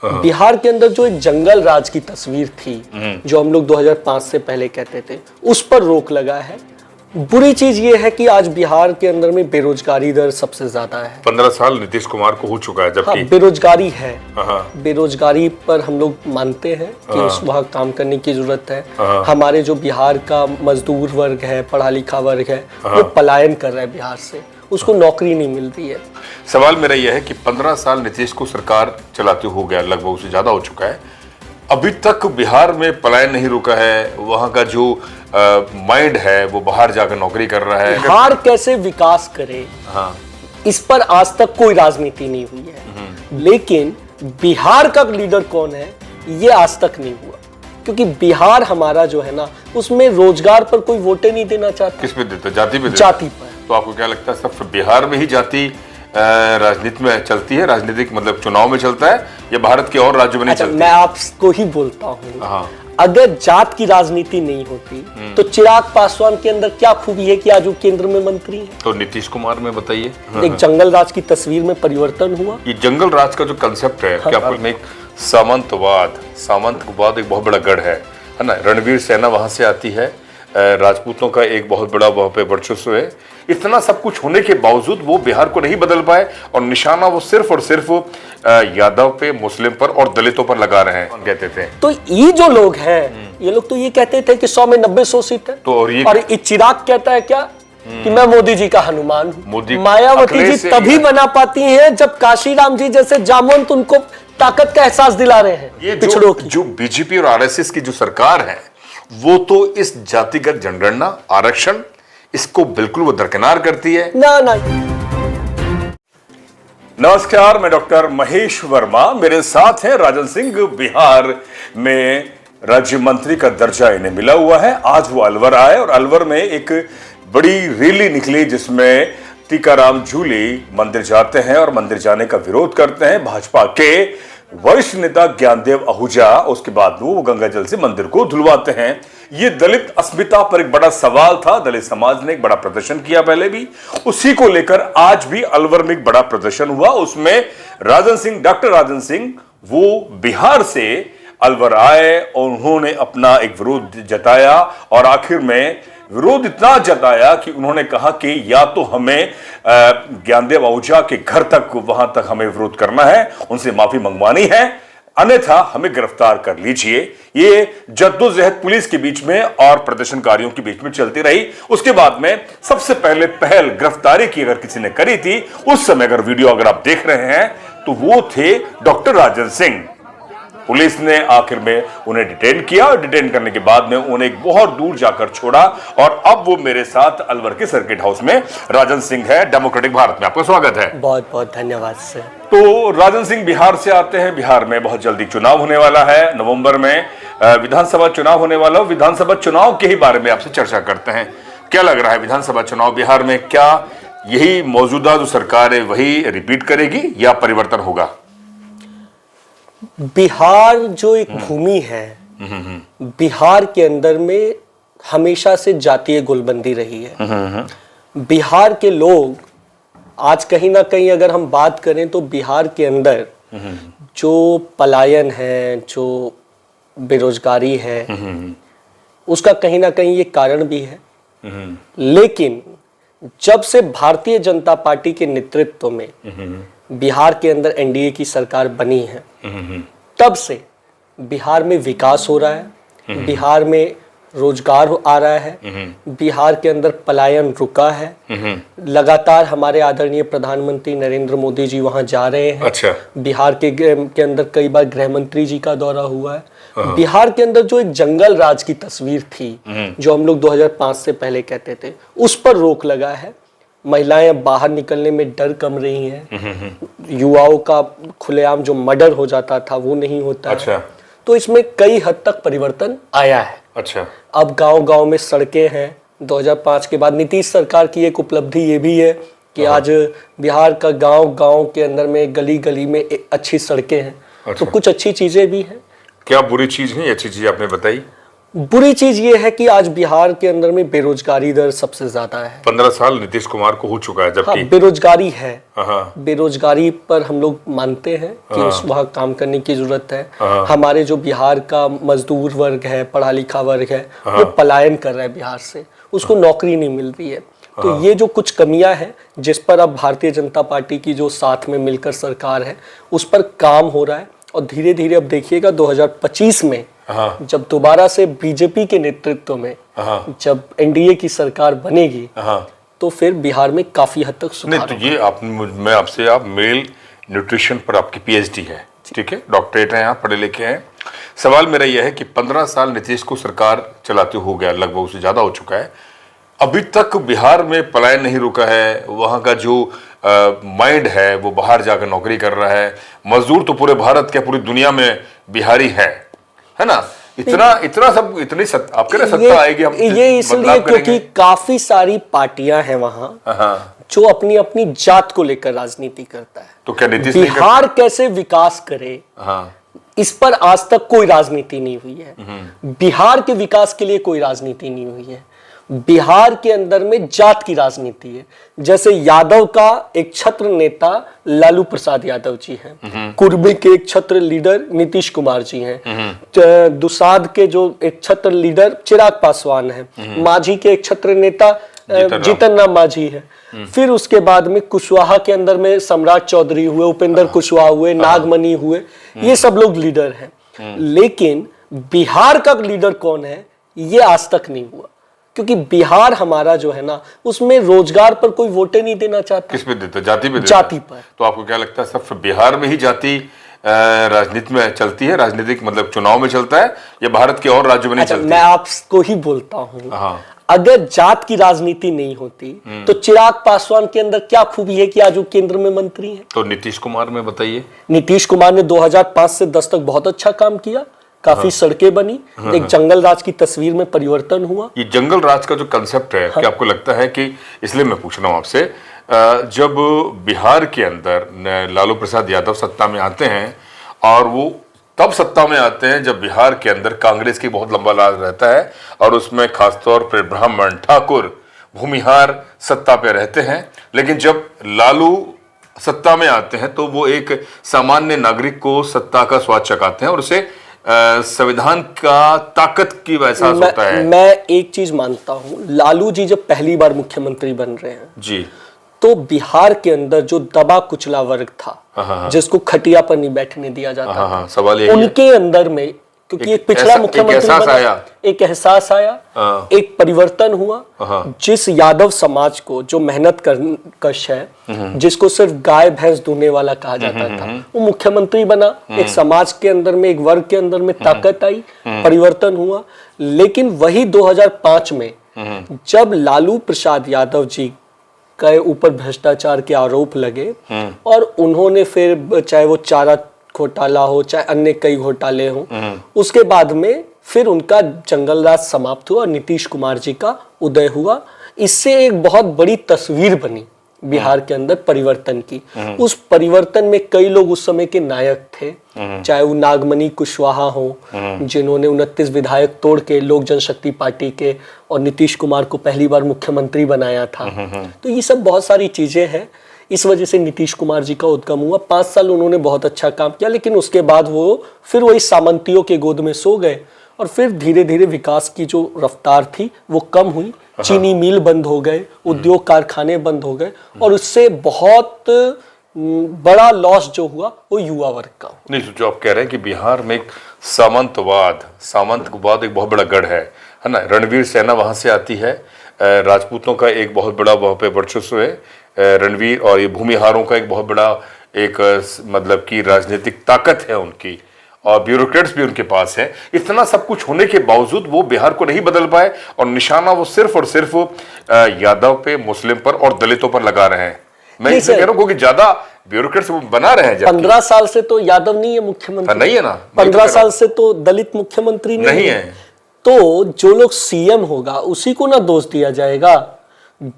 बिहार के अंदर जो एक जंगल राज की तस्वीर थी, जो हम लोग 2005 से पहले कहते थे, उस पर रोक लगा है। बुरी चीज ये है कि आज बिहार के अंदर में बेरोजगारी दर सबसे ज्यादा है। 15 साल नीतीश कुमार को हो चुका है, जबकि हाँ, बेरोजगारी है। बेरोजगारी पर हम लोग मानते हैं कि उस वहाँ काम करने की जरूरत है। हमारे जो बिहार का मजदूर वर्ग है, पढ़ा लिखा वर्ग है, वो पलायन कर रहा है बिहार से, उसको नौकरी नहीं मिल रही है। सवाल मेरा यह है कि 15 साल नीतीश को सरकार चलाते हो गया, लगभग उससे ज्यादा हो चुका है, अभी तक बिहार में पलायन नहीं रुका है। वहां का जो माइंड है वो बाहर जाकर नौकरी कर रहा है। बिहार कैसे विकास करे, इस पर आज तक कोई राजनीति नहीं हुई है। लेकिन बिहार का लीडर कौन है, ये आज तक नहीं हुआ, क्योंकि बिहार हमारा जो है ना, उसमें रोजगार पर कोई वोटे नहीं देना चाहता। किस पे देता? जाति पे देता? जाति पर। तो आपको क्या लगता है सिर्फ बिहार में ही जाति राजनीति में चलती है, राजनीतिक मतलब चुनाव में चलता है, या भारत के और राज्यों में नहीं चलती? मैं आपको ही बोलता हूँ, अगर जात की राजनीति नहीं होती तो चिराग पासवान के अंदर क्या खूबी है कि आज वो केंद्र में मंत्री है? तो नीतीश कुमार में बताइए। एक जंगल राज की तस्वीर में परिवर्तन हुआ। ये जंगल राज का जो कंसेप्ट है, क्या आपको एक सामंतवाद एक बहुत बड़ा गढ़ है ना? रणवीर सेना वहां से आती है, राजपूतों का एक बहुत बड़ा वहां पे वर्चस्व है। इतना सब कुछ होने के बावजूद वो बिहार को नहीं बदल पाए, और निशाना वो सिर्फ और सिर्फ यादव पे, मुस्लिम पर और दलितों पर लगा रहे हैं, कहते थे। तो ये जो लोग हैं, ये लोग तो ये कहते थे कि 100 में 90-100 सीट है। तो और ये चिराग कहता है क्या कि मैं मोदी जी का हनुमान हूं। मायावती जी तभी बना पाती हैं जब काशीराम जी जैसे जामवंत उनको ताकत का एहसास दिला रहे हैं। ये जो बीजेपी और आरएसएस की जो सरकार है, वो तो इस जातिगत जनगणना, आरक्षण, इसको बिल्कुल वो दरकिनार करती है। ना। नमस्कार, मैं डॉक्टर महेश वर्मा, मेरे साथ हैं राजन सिंह। बिहार में राज्य मंत्री का दर्जा इन्हें मिला हुआ है। आज वो अलवर आए और अलवर में एक बड़ी रैली निकली, जिसमें टीकाराम जूली मंदिर जाते हैं और मंदिर जाने का विरोध करते हैं। भाजपा के वरिष्ठ नेता ज्ञानदेव आहूजा उसके बाद वो गंगा जल से मंदिर को धुलवाते हैं। ये दलित अस्मिता पर एक बड़ा सवाल था। दलित समाज ने एक बड़ा प्रदर्शन किया पहले भी, उसी को लेकर आज भी अलवर में एक बड़ा प्रदर्शन हुआ। उसमें डॉक्टर राजन सिंह वो बिहार से अलवर आए और उन्होंने अपना एक विरोध जताया, और आखिर में विरोध इतना जताया कि उन्होंने कहा कि या तो हमें ज्ञानदेव आहूजा के घर तक, वहां तक हमें विरोध करना है, उनसे माफी मंगवानी है, अन्यथा हमें गिरफ्तार कर लीजिए। ये जद्दोजहद पुलिस के बीच में और प्रदर्शनकारियों के बीच में चलती रही। उसके बाद में सबसे पहले पहल गिरफ्तारी की अगर किसी ने करी थी, उस समय अगर वीडियो अगर आप देख रहे हैं, तो वो थे डॉक्टर राजन सिंह। पुलिस ने आखिर में उन्हें डिटेन किया, और डिटेन करने के बाद में उन्हें एक बहुत दूर जाकर छोड़ा, और अब वो मेरे साथ अलवर के सर्किट हाउस में राजन सिंह है। डेमोक्रेटिक भारत में आपका स्वागत है। बहुत बहुत धन्यवाद सर। तो राजन सिंह बिहार से आते हैं। बिहार में बहुत जल्दी चुनाव होने वाला है, नवंबर में विधानसभा चुनाव होने वाला है। विधानसभा चुनाव के ही बारे में आपसे चर्चा करते हैं। क्या लग रहा है विधानसभा चुनाव बिहार में, क्या यही मौजूदा जो सरकार है वही रिपीट करेगी या परिवर्तन होगा? बिहार जो एक भूमि है, बिहार के अंदर में हमेशा से जातीय गुलबंदी रही है। बिहार के लोग आज कहीं ना कहीं अगर हम बात करें तो बिहार के अंदर जो पलायन है, जो बेरोजगारी है, उसका कहीं ना कहीं ये कारण भी है। लेकिन जब से भारतीय जनता पार्टी के नेतृत्व में बिहार के अंदर एनडीए की सरकार बनी है, तब से बिहार में विकास हो रहा है, बिहार में रोजगार आ रहा है, बिहार के अंदर पलायन रुका है। लगातार हमारे आदरणीय प्रधानमंत्री नरेंद्र मोदी जी वहां जा रहे हैं। अच्छा। बिहार के अंदर कई बार गृह मंत्री जी का दौरा हुआ है। बिहार के अंदर जो एक जंगल राज की तस्वीर थी, जो हम लोग 2005 से पहले कहते थे, उस पर रोक लगा है। महिलाएं अब बाहर निकलने में डर कम रही हैं। युवाओं का खुलेआम जो मर्डर हो जाता था वो नहीं होता। अच्छा। है। तो इसमें कई हद तक परिवर्तन आया है। अच्छा। अब गांव-गांव में सड़कें हैं। 2005 के बाद नीतीश सरकार की एक उपलब्धि ये भी है कि आज बिहार का गांव-गांव के अंदर में, गली-गली में अच्छी सड़कें हैं। अच्छा। तो कुछ अच्छी चीजें भी हैं। क्या बुरी चीज है, अच्छी चीज आपने बताई? बुरी चीज ये है कि आज बिहार के अंदर में बेरोजगारी दर सबसे ज्यादा है। 15 साल नीतीश कुमार को हो चुका है, जबकि हाँ, बेरोजगारी है। हाँ, बेरोजगारी पर हम लोग मानते हैं कि उस वहाँ काम करने की जरूरत है। हमारे जो बिहार का मजदूर वर्ग है, पढ़ा लिखा वर्ग है, वो पलायन कर रहा है बिहार से, उसको नौकरी नहीं मिल रही है। तो ये जो कुछ कमियां हैं जिस पर अब भारतीय जनता पार्टी की जो साथ में मिलकर सरकार है उस पर काम हो रहा है। और धीरे धीरे अब देखिएगा 2025 में जब दोबारा से बीजेपी के नेतृत्व में जब एनडीए की सरकार बनेगी तो फिर बिहार में काफी हद तक सुधार नहीं। तो ये मैं आपसे, आप मेल न्यूट्रिशन पर आपकी पीएचडी है, ठीक है, डॉक्टरेट हैं, आप पढ़े लिखे हैं। सवाल मेरा यह है कि 15 साल नीतीश को सरकार चलाते हो गया, लगभग उससे ज्यादा हो चुका है, अभी तक बिहार में पलायन नहीं रुका है। वहां का जो माइंड है वो बाहर जाकर नौकरी कर रहा है। मजदूर तो पूरे भारत के, पूरी दुनिया में बिहारी है ना। इतना सब, इतनी आप कह रहे सत्ता आएगी, हम ये इसलिए क्योंकि काफी सारी पार्टियां हैं वहां जो अपनी अपनी जात को लेकर राजनीति करता है। तो क्या नीतीश बिहार कैसे विकास करे, इस पर आज तक कोई राजनीति नहीं हुई है। बिहार के विकास के लिए कोई राजनीति नहीं हुई है। बिहार के अंदर में जात की राजनीति है। जैसे यादव का एक छत्र नेता लालू प्रसाद यादव जी हैं, कुर्मी के एक छत्र लीडर नीतीश कुमार जी हैं, दुसाध के जो एक छत्र लीडर चिराग पासवान हैं, माझी के एक छत्र नेता जीतन राम माझी है। फिर उसके बाद में कुशवाहा के अंदर में सम्राट चौधरी हुए, उपेंद्र कुशवाहा हुए, नागमणि हुए, ये सब लोग लीडर हैं। लेकिन बिहार का लीडर कौन है ये आज तक नहीं हुआ, क्योंकि बिहार हमारा जो है ना उसमें रोजगार पर कोई वोटे नहीं देना चाहता। किस पे देता? जाति पे देता। जाति पर। तो आपको क्या लगता है सिर्फ बिहार में ही जाति राजनीति में चलती है, राजनीतिक मतलब चुनाव में चलता है, या भारत के और राज्यों में नहीं चलती? मैं आपको ही बोलता हूँ, अगर जात की राजनीति नहीं होती तो चिराग पासवान के अंदर क्या खूबी है कि आज वो केंद्र में मंत्री है। तो नीतीश कुमार में बताइए। नीतीश कुमार ने 2005 से 10 तक बहुत अच्छा काम किया, काफी सड़कें बनी, एक जंगल राज की तस्वीर में परिवर्तन हुआ। ये जंगल राज का जो कंसेप्ट है, क्या आपको लगता है कि, इसलिए मैं पूछ रहा हूं आपसे, जब बिहार के अंदर लालू प्रसाद यादव सत्ता में आते हैं, और वो तब सत्ता में आते हैं जब बिहार के अंदर कांग्रेस की बहुत लंबा राज रहता है, और उसमें खासतौर पर ब्राह्मण, ठाकुर, भूमिहार सत्ता पे रहते हैं, लेकिन जब लालू सत्ता में आते हैं तो वो एक सामान्य नागरिक को सत्ता का स्वाद चखाते हैं और उसे संविधान का ताकत की एहसास होता है। मैं एक चीज मानता हूं, लालू जी जब पहली बार मुख्यमंत्री बन रहे हैं जी, तो बिहार के अंदर जो दबा कुचला वर्ग था, जिसको खटिया पर नहीं बैठने दिया जाता, सवाल उनके अंदर में, क्योंकि एक पिछड़ा मुख्यमंत्री बना, एक एहसास आया, एक परिवर्तन हुआ। जिस यादव समाज को, जो मेहनत कश है, जिसको सिर्फ गाय भैंस दूहने वाला कहा जाता था, वो मुख्यमंत्री बना। एक समाज के अंदर में, एक वर्ग के अंदर में ताकत आई, परिवर्तन हुआ। लेकिन वही 2005 में जब लालू प्रसाद यादव जी के ऊपर भ्रष्टाचार के आरोप लगे और उन्होंने फिर, चाहे वो चारा घोटाला हो, चाहे अन्य कई घोटाले हो, उसके बाद में फिर उनका जंगल राज समाप्त हुआ और नीतीश कुमार जी का उदय हुआ। इससे एक बहुत बड़ी तस्वीर बनी बिहार के अंदर परिवर्तन की। उस परिवर्तन में कई लोग उस समय के नायक थे, चाहे वो नागमणि कुशवाहा हो, जिन्होंने 29 विधायक तोड़ के लोक जनशक्ति पार्टी के और नीतीश कुमार को पहली बार मुख्यमंत्री बनाया था। तो ये सब बहुत सारी चीजें हैं, इस वजह से नीतीश कुमार जी का उद्गम हुआ। 5 साल उन्होंने बहुत अच्छा काम किया, लेकिन उसके बाद वो फिर वही सामंतियों के गोद में सो गए और फिर धीरे धीरे विकास की जो रफ्तार थी वो कम हुई। चीनी मिल बंद हो गए, उद्योग कारखाने बंद हो गए, और उससे बहुत बड़ा लॉस जो हुआ वो युवा वर्ग का। नहीं, जो आप कह रहे हैं कि बिहार में एक सामंतवाद एक बहुत बड़ा गढ़ है ना। रणवीर सेना वहां से आती है, राजपूतों का एक बहुत बड़ा वहां पे वर्चस्व है, रणवीर, और ये भूमिहारों का एक बहुत बड़ा एक मतलब की राजनीतिक ताकत है उनकी, और ब्यूरोक्रेट्स भी उनके पास है। इतना सब कुछ होने के बावजूद वो बिहार को नहीं बदल पाए, और निशाना वो सिर्फ और सिर्फ यादव पे, मुस्लिम पर और दलितों पर लगा रहे हैं। मैं इससे कह रहा हूँ कि ज्यादा ब्यूरोक्रेट्स बना रहे हैं। 15 साल से तो यादव नहीं है मुख्यमंत्री, नहीं है ना। 15 साल से तो दलित मुख्यमंत्री नहीं है। तो जो लोग सीएम होगा उसी को ना दोष दिया जाएगा।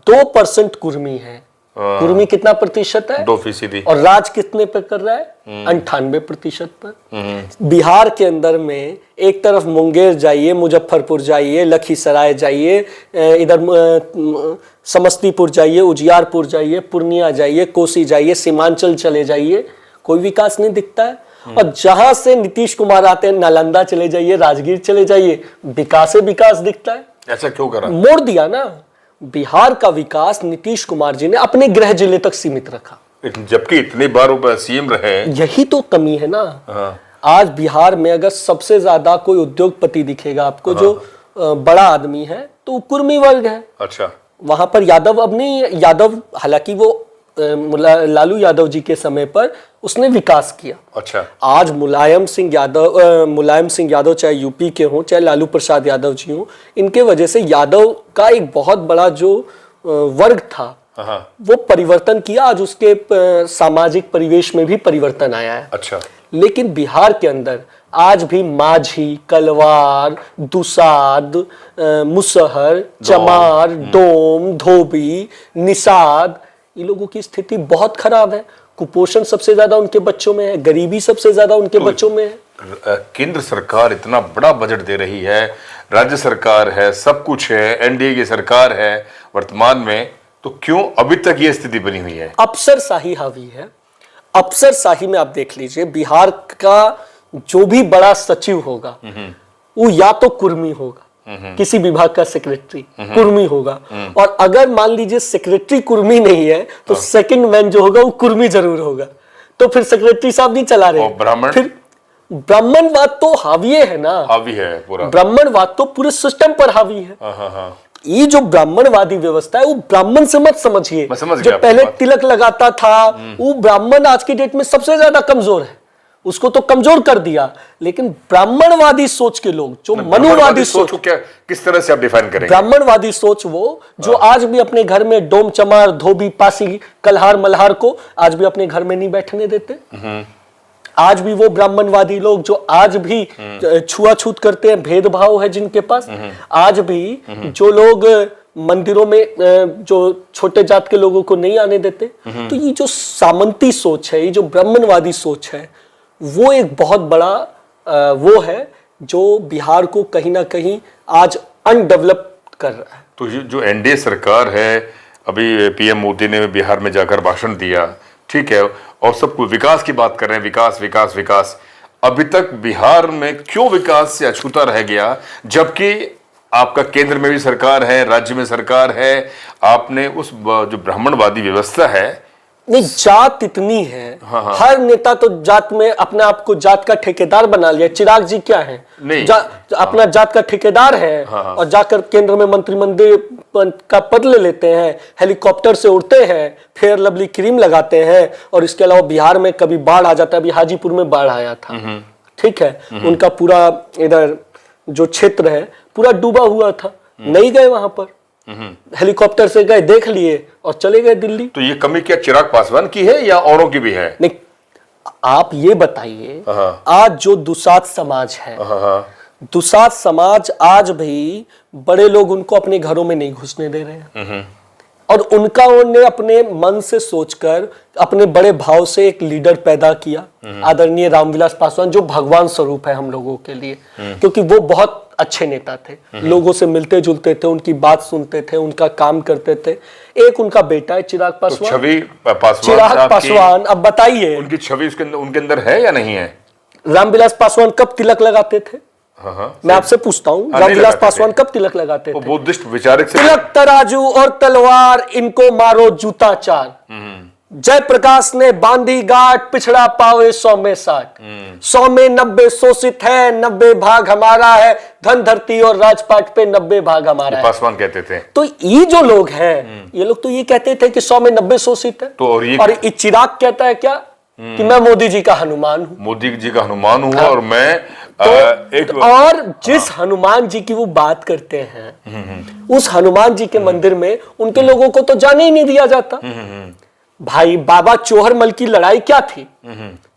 2% कुर्मी है कुर्मी कितना प्रतिशत है? 2%। और राज कितने पे कर रहा है? 98% पर। बिहार के अंदर में एक तरफ मुंगेर जाइए, मुजफ्फरपुर जाइए, लखीसराय जाइए, इधर समस्तीपुर जाइए, उजियारपुर जाइए, पूर्णिया जाइए, कोसी जाइए, सीमांचल चले जाइए, कोई विकास नहीं दिखता है। और जहां से नीतीश कुमार आते हैं, नालंदा चले जाइए, राजगीर चले जाइए, विकास ही विकास दिखता है। ऐसा क्यों करा? मोड़ दिया ना। बिहार का विकास नीतीश कुमार जी ने अपने गृह जिले तक सीमित रखा, जबकि इतनी बार सीएम रहे। यही तो कमी है ना। आज बिहार में अगर सबसे ज्यादा कोई उद्योगपति दिखेगा आपको जो बड़ा आदमी है, तो कुर्मी वर्ग है। अच्छा। वहां पर यादव अब नहीं, यादव हालांकि वो लालू यादव जी के समय पर उसने विकास किया। अच्छा। आज मुलायम सिंह यादव चाहे यूपी के हों, चाहे लालू प्रसाद यादव जी हों, इनके वजह से यादव का एक बहुत बड़ा जो वर्ग था वो परिवर्तन किया। आज उसके सामाजिक परिवेश में भी परिवर्तन आया है। अच्छा। लेकिन बिहार के अंदर आज भी माझी, कलवार, दुसाद, मुसहर, चमार, डोम, धोबी, निषाद, ये लोगों की स्थिति बहुत खराब है। कुपोषण सबसे ज्यादा उनके बच्चों में है, गरीबी सबसे ज्यादा उनके बच्चों में है। केंद्र सरकार इतना बड़ा बजट दे रही है, राज्य सरकार है, सब कुछ है, एनडीए की सरकार है वर्तमान में, तो क्यों अभी तक ये स्थिति बनी हुई है? अफसरशाही हावी है। अफसरशाही में आप देख लीजिए, बिहार का जो भी बड़ा सचिव होगा वो या तो कुर्मी होगा, किसी विभाग का सेक्रेटरी कुर्मी होगा, और अगर मान लीजिए सेक्रेटरी कुर्मी नहीं है तो सेकंड मैन जो होगा वो कुर्मी जरूर होगा। तो फिर सेक्रेटरी साहब नहीं चला रहे। ब्राह्मण? फिर ब्राह्मणवाद तो हावी है ना, हावी है पूरा। ब्राह्मणवाद तो पूरे सिस्टम पर हावी है। ये जो ब्राह्मणवादी व्यवस्था है वो ब्राह्मण से मत समझिए। जो पहले तिलक लगाता था वो ब्राह्मण आज की डेट में सबसे ज्यादा कमजोर है, उसको तो कमजोर कर दिया। लेकिन ब्राह्मणवादी सोच के लोग, जो मनुवादी सोच को क्या किस तरह से आप डिफाइन करेंगे? ब्राह्मणवादी सोच वो जो आज भी अपने घर में डोम, चमार, धोबी, पासी, कल्हार, मल्हार को आज भी अपने घर में नहीं बैठने देते। आज भी वो ब्राह्मणवादी लोग जो आज भी छुआछूत करते हैं, भेदभाव है जिनके पास, आज भी जो लोग मंदिरों में जो छोटे जात के लोगों को नहीं आने देते, तो ये जो सामंती सोच है, ये जो ब्राह्मणवादी सोच है, वो एक बहुत बड़ा वो है जो बिहार को कहीं ना कहीं आज अनडेवलप कर रहा है। तो जो एनडीए सरकार है, अभी पीएम मोदी ने बिहार में जाकर भाषण दिया, ठीक है, और सब कुछ विकास की बात कर रहे हैं, विकास विकास विकास, अभी तक बिहार में क्यों विकास से अछूता रह गया? जबकि आपका केंद्र में भी सरकार है, राज्य में सरकार है, आपने उस जो ब्राह्मणवादी व्यवस्था है, नहीं, जात इतनी है। हर नेता तो जात में अपने आप को जात का ठेकेदार बना लिया। चिराग जी क्या है? अपना जात का ठेकेदार है। और जाकर केंद्र में मंत्रिमंडल का पद ले लेते हैं, हेलीकॉप्टर से उड़ते हैं, फेयर लवली क्रीम लगाते हैं, और इसके अलावा बिहार में कभी बाढ़ आ जाता है। अभी हाजीपुर में बाढ़ आया था, ठीक है, उनका पूरा इधर जो क्षेत्र है पूरा डूबा हुआ था, नहीं गए वहां पर, हेलीकॉप्टर से गए, देख लिए और चले गए दिल्ली। तो ये कमी क्या चिराग पासवान की है या औरों की भी है? नहीं, आप ये बताइए, आज जो दुसाध समाज है, दुसाध समाज आज भी बड़े लोग उनको अपने घरों में नहीं घुसने दे रहे हैं, और उन्होंने अपने मन से सोचकर अपने बड़े भाव से एक लीडर पैदा किया, आदरणीय रामविलास पासवान, जो भगवान स्वरूप है हम लोगों के लिए, क्योंकि वो बहुत अच्छे नेता थे, लोगों से मिलते जुलते थे, उनकी बात सुनते थे, उनका काम करते थे। एक उनका बेटा है चिराग पासवान, तो छवि पासवान, चिराग पासवान, अब बताइए उनकी छवि उनके अंदर है या नहीं है? रामविलास पासवान कब तिलक लगाते थे? मैं आपसे पूछता हूँ, रामविलास पासवान कब तिलक लगाते थे? बुद्धिस्ट विचारक से। तिलक तराजू और तलवार, इनको मारो जूता चार। जयप्रकाश ने बांधी गांठ, पिछड़ा पावे 100 में 60, 100 में 90 शोषित है, 90 भाग हमारा है, धन धरती और राजपाट पे 90 भाग हमारा है, पासवान कहते थे। तो ये जो लोग हैं, ये लोग तो ये कहते थे कि 100 में 90 शोषित है। तो और ये चिराग कहता है क्या कि मैं मोदी जी का हनुमान हूं, मोदी जी का हनुमान हूं, और मैं तो और जिस हनुमान जी की वो बात करते हैं, उस हनुमान जी के मंदिर में उनके लोगों को तो जाने ही नहीं दिया जाता। भाई, बाबा चौहरमल की लड़ाई क्या थी?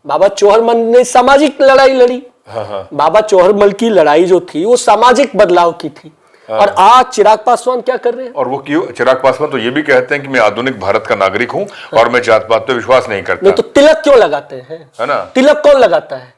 बाबा चौहरमल ने सामाजिक लड़ाई लड़ी। बाबा चौहरमल की लड़ाई जो थी वो सामाजिक बदलाव की थी। और आज चिराग पासवान क्या कर रहे हैं? और वो क्यों? चिराग पासवान तो ये भी कहते हैं कि मैं आधुनिक भारत का नागरिक हूं और मैं जात पात पे विश्वास नहीं करता। नहीं तो तिलक क्यों लगाते हैं? है ना? तिलक कौन लगाता है?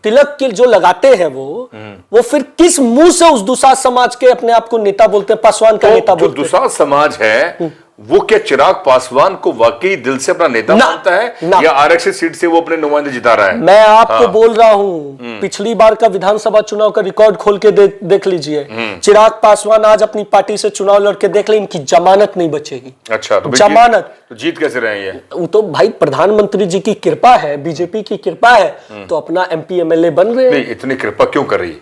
तिलक के जो लगाते हैं वो फिर किस मुंह से उस दुसाध समाज के अपने आप को नेता बोलते हैं, पासवान का नेता जो बोलते हैं? दुसाध समाज है वो क्या चिराग पासवान को वाकई दिल से अपना नेता मानता है या आरक्षित सीट से वो अपने नुमाइंदे जिता रहा है? मैं आपको बोल रहा हूं, पिछली बार का विधानसभा चुनाव का रिकॉर्ड खोल के देख लीजिए। चिराग पासवान आज अपनी पार्टी से चुनाव लड़के देख ले, इनकी जमानत नहीं बचेगी। अच्छा, तो जमानत तो जीत कैसे रहे हैं? वो तो भाई प्रधानमंत्री जी की कृपा है, बीजेपी की कृपा है, तो अपना एमपी एमएलए बन रहे हैं। नहीं, इतनी कृपा क्यों कर रही?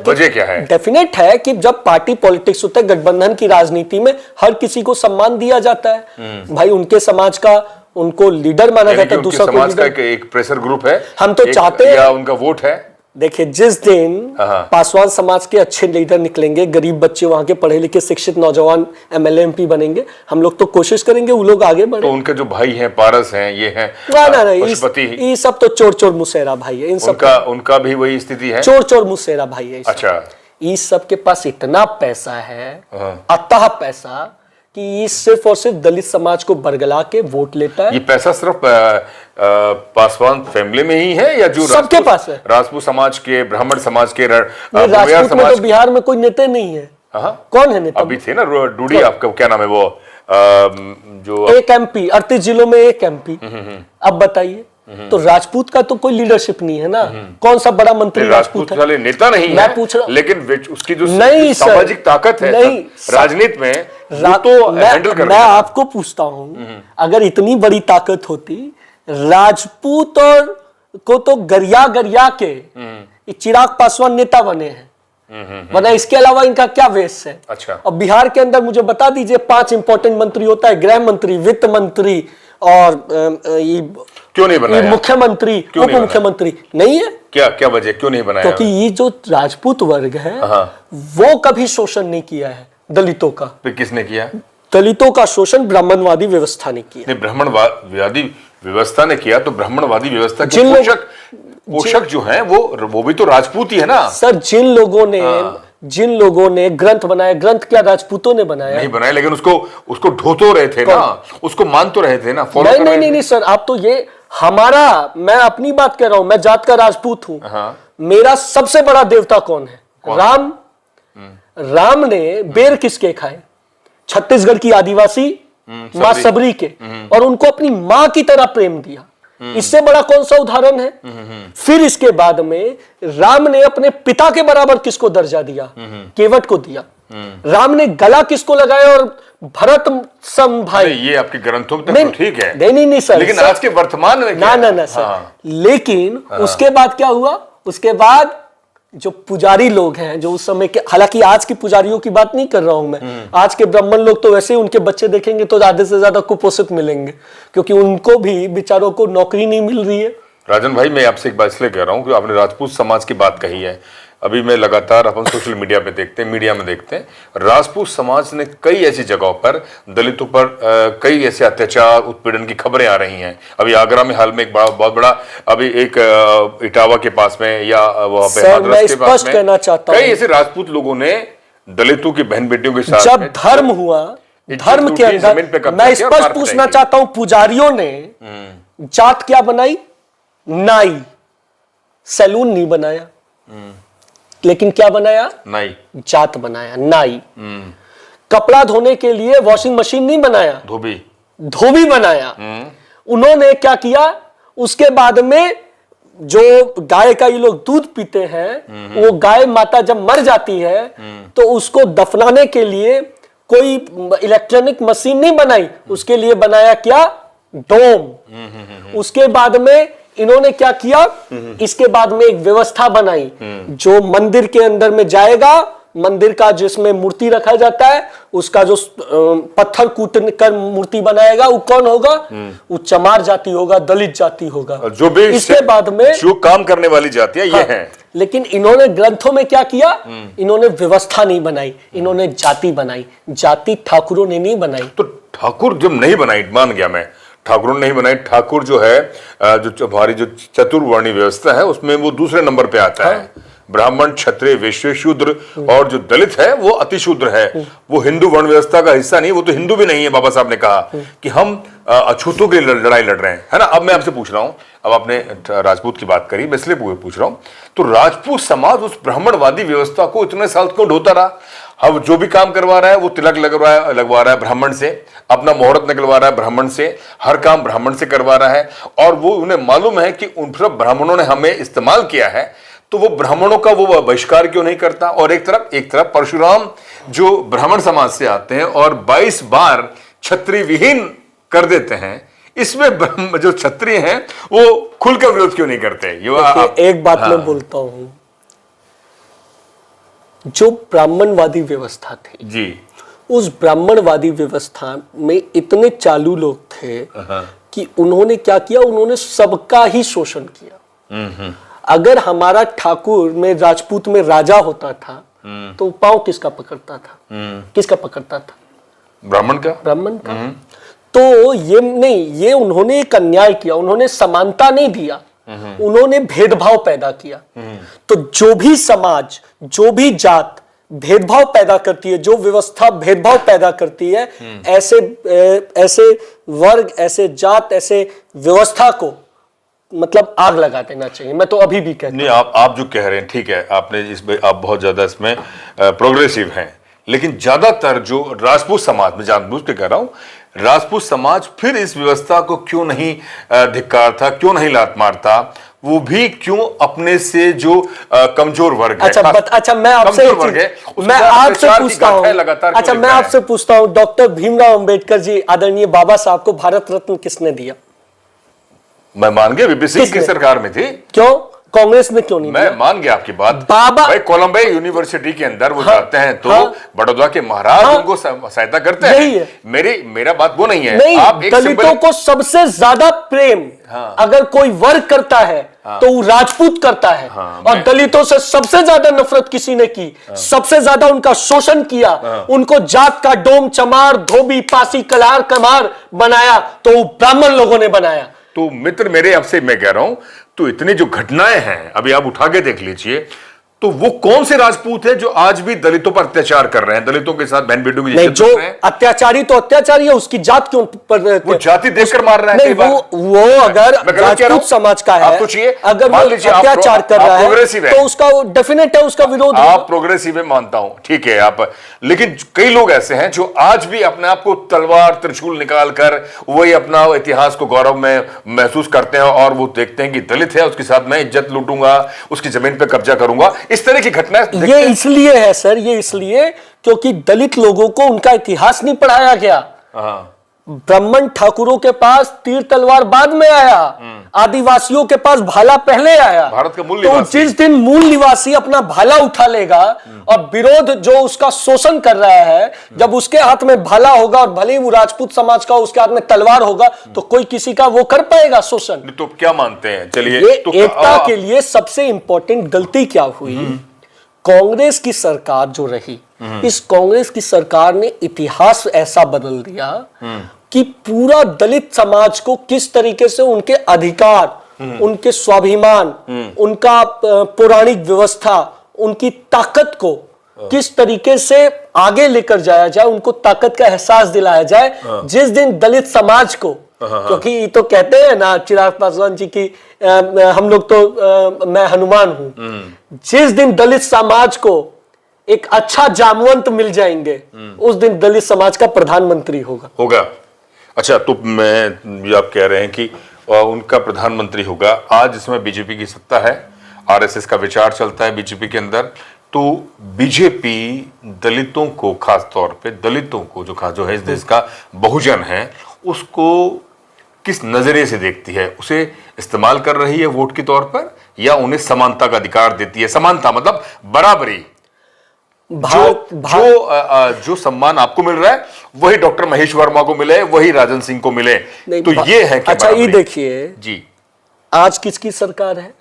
वजह क्या है? डेफिनेट है कि जब पार्टी पॉलिटिक्स होता है, गठबंधन की राजनीति में हर किसी को सम्मान दिया जाता है। भाई उनके समाज का उनको लीडर माना जाता है, दूसरा समाज का एक प्रेशर ग्रुप है, हम तो चाहते हैं या उनका वोट है। देखिए, जिस दिन पासवान समाज के अच्छे लीडर निकलेंगे, गरीब बच्चे वहां के पढ़े लिखे शिक्षित नौजवान एमएलए एमपी बनेंगे, हम लोग तो कोशिश करेंगे वो लोग आगे बढ़े। तो उनके जो भाई हैं, पारस हैं, ये हैं पशुपति, ये सब तो चोर चोर मुसेरा भाई है। इन सब उनका भी वही स्थिति है, चोर चोर मुसेरा भाई है। अच्छा, इस सब के पास इतना पैसा है, अतः पैसा, कि ये सिर्फ और सिर्फ दलित समाज को बरगला के वोट लेता है। ये पैसा सिर्फ पासवान फैमिली में ही है या जो सबके पास है? राजपूत समाज के, ब्राह्मण समाज के, राजपूत में तो बिहार में कोई नेता नहीं है। कौन है नेता? अभी थे ना डूडी, आपका क्या नाम है वो, जो एक एमपी, 38 जिलों में एक एमपी। अब बताइए, तो राजपूत का तो कोई लीडरशिप नहीं है ना। कौन सा बड़ा मंत्री राजपूत है? वाले नेता नहीं है, मैं पूछ रहा हूं, लेकिन उसकी जो नहीं सामाजिक ताकत है राजनीति में, तो हैंडल कर मैं आपको पूछता हूं, अगर इतनी बड़ी ताकत होती, राजपूत और को तो गरिया गरिया के चिराग पासवान नेता बने हैं, वरना इसके अलावा इनका क्या वेश है? अच्छा, अब बिहार के अंदर मुझे बता दीजिए 5 इंपॉर्टेंट मंत्री होता है, गृह मंत्री, वित्त मंत्री और क्यों नहीं बनाया? मुख्यमंत्री, उप मुख्यमंत्री नहीं है। क्या क्या वजह, क्यों नहीं बनाया? क्योंकि ये जो राजपूत वर्ग है वो कभी शोषण नहीं किया है दलितों का। फिर किसने किया? दलितों का शोषण ब्राह्मणवादी व्यवस्था ने किया। नहीं, ब्राह्मणवादी व्यवस्था ने किया तो ब्राह्मणवादी व्यवस्था के पोषक जो हैं वो भी तो राजपूत ही है ना सर। जिन लोगों ने ग्रंथ बनाया, ग्रंथ क्या राजपूतों ने बनाया? नहीं बनाया, लेकिन उसको ढो तो रहे थे ना, उसको मान तो रहे थे ना, फॉलो कर रहे थे। नहीं सर, आप तो ये हमारा, मैं अपनी बात कर रहा हूं, मैं जात का राजपूत हूं। मेरा सबसे बड़ा देवता कौन है? राम। राम ने बेर किसके खाए? छत्तीसगढ़ की आदिवासी मां सबरी के, और उनको अपनी मां की तरह प्रेम दिया। इससे बड़ा कौन सा उदाहरण है? फिर इसके बाद में राम ने अपने पिता के बराबर किसको दर्जा दिया? केवट को दिया। राम ने गला किसको लगाया और भरत सम भाई? ये आपके ग्रंथों में तो ठीक है। नहीं सर, लेकिन आज के वर्तमान में ना सर। लेकिन उसके बाद क्या हुआ? उसके बाद जो पुजारी लोग हैं, जो उस समय के, हालांकि आज की पुजारियों की बात नहीं कर रहा हूं मैं, आज के ब्राह्मण लोग तो वैसे ही उनके बच्चे देखेंगे तो आधे से ज्यादा कुपोषित मिलेंगे, क्योंकि उनको भी बेचारों को नौकरी नहीं मिल रही है। राजन भाई, मैं आपसे एक बात इसलिए कह रहा हूं कि आपने राजपूत समाज की बात कही है। अभी मैं लगातार अपन सोशल मीडिया पे देखते हैं, मीडिया में देखते हैं, राजपूत समाज ने कई ऐसी जगहों पर दलितों पर कई ऐसे अत्याचार, उत्पीड़न की खबरें आ रही हैं। अभी आगरा में हाल में एक बहुत बड़ा, अभी एक इटावा के पास में या वहां पे हाथरस के पास में कई ऐसे राजपूत लोगों ने दलितों की बहन बेटियों के साथ जब धर्म हुआ, धर्म के अंदर मैं स्पष्ट पूछना चाहता हूं, पुजारियों ने जात क्या बनाई? नाई। सैलून नहीं बनाया, लेकिन क्या बनाया? नाई। जात बनाया, नाई। कपड़ा धोने के लिए वॉशिंग मशीन नहीं बनाया, धोबी बनाया। उन्होंने क्या किया? उसके बाद में जो गाय का ये लोग दूध पीते हैं, वो गाय माता जब मर जाती है तो उसको दफनाने के लिए कोई इलेक्ट्रॉनिक मशीन नहीं बनाई, उसके लिए बनाया क्या? डोम। उसके बाद में इन्होंने क्या किया? इसके बाद में एक व्यवस्था बनाई, जो मंदिर के अंदर में जाएगा, मंदिर का जिसमें मूर्ति रखा जाता है, उसका जो पत्थर कूट कर मूर्ति बनाएगा, वो कौन होगा? वो चमार जाति होगा, दलित जाति होगा, जो भी इसके बाद में जो काम करने वाली जातियां ये हैं। लेकिन इन्होंने ग्रंथों में क्या किया? इन्होंने व्यवस्था नहीं बनाई, इन्होंने जाति बनाई। जाति ठाकुरों ने नहीं बनाई। तो ठाकुर जब नहीं बनाई, मान गया मैं, ठाकुरों ने नहीं बनाई। ठाकुर जो है, जो हमारी जो चतुर्वर्णी व्यवस्था है, उसमें वो दूसरे नंबर पे आता है। ब्राह्मण, क्षत्रिय, वैश्य, शूद्र और जो दलित है वो अतिशूद्र है, वो हिंदू वर्ण व्यवस्था का हिस्सा नहीं, वो तो हिंदू भी नहीं है। बाबा साहब ने कहा कि हम अछूतों की लड़ाई लड़ रहे हैं, है ना। अब मैं आपसे पूछ रहा हूं, अब आपने राजपूत की बात करी, मैं इसलिए पूछ रहा हूं, तो राजपूत समाज उस ब्राह्मणवादी व्यवस्था को इतने साल क्यों ढोता रहा? अब जो भी काम करवा रहा है वो तिलक लगवा रहा है ब्राह्मण से, अपना मुहूर्त निकलवा रहा है ब्राह्मण से, हर काम ब्राह्मण से करवा रहा है, और वो उन्हें मालूम है कि उन सब ब्राह्मणों ने हमें इस्तेमाल किया है, तो वो ब्राह्मणों का वो बहिष्कार क्यों नहीं करता? और एक तरफ परशुराम जो ब्राह्मण समाज से आते हैं और 22 बार क्षत्रिय विहीन कर देते हैं, इसमें जो क्षत्रिय हैं वो खुलकर विरोध क्यों नहीं करते? एक बात मैं बोलता हूं, जो ब्राह्मणवादी व्यवस्था थी जी, उस ब्राह्मणवादी व्यवस्था में इतने चालू लोग थे कि उन्होंने क्या किया, उन्होंने सबका ही शोषण किया। अगर हमारा ठाकुर में राजपूत में राजा होता था तो पांव किसका पकड़ता था? किसका पकड़ता था? ब्राह्मण का। तो ये उन्होंने एक अन्याय किया, उन्होंने समानता नहीं दिया, उन्होंने भेदभाव पैदा किया। तो जो भी समाज, जो भी जात भेदभाव पैदा करती है, जो व्यवस्था भेदभाव पैदा करती है, ऐसे वर्ग, ऐसे जात, ऐसे व्यवस्था को मतलब आग लगा देना चाहिए। मैं तो अभी भी कहता हूं। नहीं, आप जो कह रहे हैं ठीक है, आपने इसमें आप बहुत ज्यादा इसमें प्रोग्रेसिव हैं, लेकिन ज्यादातर जो राजपूत समाज में, जानबूझ के कह रहा हूं, राजपूत समाज फिर इस व्यवस्था को क्यों नहीं धिक्कारता, क्यों नहीं लात मारता? वो भी क्यों अपने से जो कमजोर वर्ग है, अच्छा मैं आपसे पूछता हूं, डॉक्टर भीमराव अंबेडकर जी, आदरणीय बाबा साहब को भारत रत्न किसने दिया? मैं मान गया वीपी सिंह की सरकार में थी। क्यों? कांग्रेस में क्यों नहीं? मैं मान गया आपकी बात। बाबा भाई कोलंबिया यूनिवर्सिटी के अंदर वो जाते हैं तो बड़ौदा के महाराज उनको सहायता करते हैं। मेरा बात वो नहीं है। नहीं, आप दलितों को सबसे ज्यादा प्रेम अगर कोई वर्ग करता है तो वो राजपूत करता है। और दलितों से सबसे ज्यादा नफरत किसी ने की, सबसे ज्यादा उनका शोषण किया, उनको जात का डोम चमार, धोबी, पासी, कलार, कमार बनाया, तो वो ब्राह्मण लोगों ने बनाया। तो मित्र मेरे, अब से मैं कह रहा हूं, तो इतनी जो घटनाएं हैं अभी आप उठा के देख लीजिए, तो वो कौन से राजपूत है जो आज भी दलितों पर अत्याचार कर रहे हैं, दलितों के साथ बहन बेटों की नहीं, जो अत्याचारी तो अत्याचारी है, उसकी जात क्यों वो जाति देखकर मार रहा है? नहीं, वो अगर राजपूत समाज का है, अगर अत्याचार कर रहा है तो उसका डेफिनेट है, उसका विरोध। आप प्रोग्रेसिव है, मानता हूं, ठीक है आप, लेकिन कई लोग ऐसे हैं जो आज भी अपने आप को तलवार त्रिशूल निकालकर वही अपना इतिहास को गौरव में महसूस करते हैं, और वो देखते हैं कि दलित है, उसके साथ मैं इज्जत लूटूंगा, उसकी जमीन पर कब्जा करूंगा। इस तरह की घटनाएं ये इसलिए है सर, ये इसलिए क्योंकि दलित लोगों को उनका इतिहास नहीं पढ़ाया गया। ब्राह्मण ठाकुरों के पास तीर तलवार बाद में आया, आदिवासियों के पास भाला पहले आया। भारत का मूल निवासी, तो जिस दिन मूल निवासी अपना भाला उठा लेगा और विरोध जो उसका शोषण कर रहा है, जब उसके हाथ में भाला होगा और भले ही वो राजपूत समाज का उसके हाथ में तलवार होगा, तो कोई किसी का वो कर पाएगा शोषण? तो क्या मानते हैं? चलिए, एकता के लिए सबसे इंपॉर्टेंट गलती क्या हुई? कांग्रेस की सरकार जो रही, इस कांग्रेस की सरकार ने इतिहास ऐसा बदल दिया कि पूरा दलित समाज को किस तरीके से उनके अधिकार, उनके स्वाभिमान, उनका पौराणिक व्यवस्था, उनकी ताकत को किस तरीके से आगे लेकर जाया जाए, उनको ताकत का एहसास दिलाया जाए। जिस दिन दलित समाज को, क्योंकि ये तो कहते हैं ना चिराग पासवान जी की, हम लोग तो मैं हनुमान हूं, जिस दिन दलित समाज को एक अच्छा जामवंत मिल जाएंगे, उस दिन दलित समाज का प्रधानमंत्री होगा। अच्छा, तो मैं आप कह रहे हैं कि उनका प्रधानमंत्री होगा। आज इसमें बीजेपी की सत्ता है, आरएसएस का विचार चलता है बीजेपी के अंदर, तो बीजेपी दलितों को, खास तौर पे दलितों को, जो है इस देश का बहुजन है, उसको किस नजरिए से देखती है? उसे इस्तेमाल कर रही है वोट के तौर पर, या उन्हें समानता का अधिकार देती है? समानता मतलब बराबरी। जो सम्मान आपको मिल रहा है वही डॉक्टर महेश वर्मा को मिले, वही राजन सिंह को मिले, तो ये है कि अच्छा, ये देखिए जी, आज किसकी सरकार है?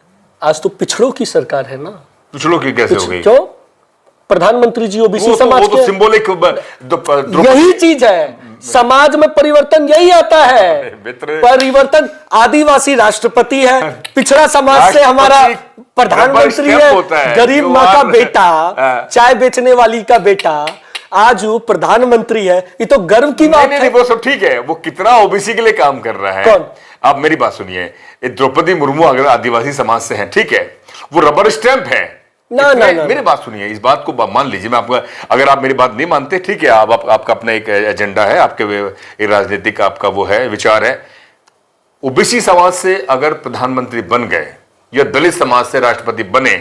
आज तो पिछड़ों की सरकार है ना। पिछड़ों की कैसे हो गई? क्यों? प्रधानमंत्री जी ओबीसी समाज के, सिंबॉलिक यही चीज है। समाज में परिवर्तन यही आता है। मित्र, परिवर्तन आदिवासी राष्ट्रपति है, पिछड़ा समाज से हमारा प्रधानमंत्री है, गरीब माँ का बेटा, चाय बेचने वाली का बेटा आज वो प्रधानमंत्री है। ये तो गर्व की बात है। वो सब ठीक है, वो कितना ओबीसी के लिए काम कर रहा है। कौन? आप मेरी बात सुनिए, द्रौपदी मुर्मू अगर आदिवासी समाज से है, ठीक है, वो रबर स्टैंप है ना। मेरी बात सुनिए, इस बात को मान लीजिए, मैं आपका, अगर आप मेरी बात नहीं मानते, ठीक है, आपका अपना एक एजेंडा है, आपके राजनीतिक आपका वो है, विचार है। ओबीसी समाज से अगर प्रधानमंत्री बन गए या दलित समाज से राष्ट्रपति बने,